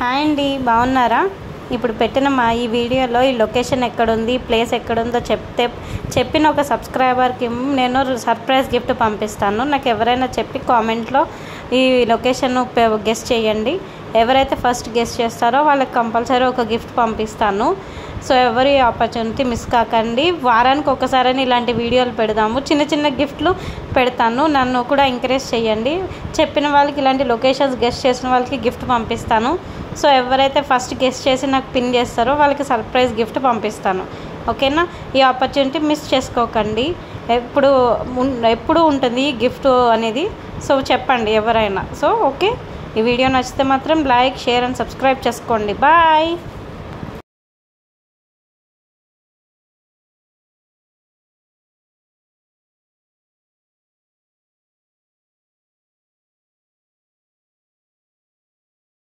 Hi అండి, బాగున్నారా? ఇప్పుడు పెట్టిన మా ఈ వీడియోలో ఈ లొకేషన్ ఎక్కడుంది, ప్లేస్ ఎక్కడుందో చెప్పిన ఒక సబ్స్క్రైబర్కి నేను సర్ప్రైజ్ గిఫ్ట్ పంపిస్తాను. నాకు ఎవరైనా చెప్పి కామెంట్లో ఈ లొకేషన్ గెస్ట్ చేయండి. ఎవరైతే ఫస్ట్ గెస్ట్ చేస్తారో వాళ్ళకి కంపల్సరీ ఒక గిఫ్ట్ పంపిస్తాను. సో ఎవరి ఆపర్చునిటీ మిస్ కాకండి. వారానికి ఒకసారి ఇలాంటి వీడియోలు పెడదాము. చిన్న చిన్న గిఫ్ట్లు పెడతాను. నన్ను కూడా ఎంకరేజ్ చేయండి. చెప్పిన వాళ్ళకి ఇలాంటి లొకేషన్స్ గెస్ట్ చేసిన వాళ్ళకి గిఫ్ట్ పంపిస్తాను. సో ఎవరైతే ఫస్ట్ గెస్ట్ చేసి నాకు పిన్ చేస్తారో వాళ్ళకి సర్ప్రైజ్ గిఫ్ట్ పంపిస్తాను. ఓకేనా? ఈ ఆపర్చునిటీ మిస్ చేసుకోకండి. ఎప్పుడు ఉంటుంది ఈ గిఫ్ట్ అనేది. సో చెప్పండి ఎవరైనా. సో ఓకే, ఈ వీడియో నచ్చితే మాత్రం లైక్, షేర్ అండ్ సబ్స్క్రైబ్ చేసుకోండి. బాయ్.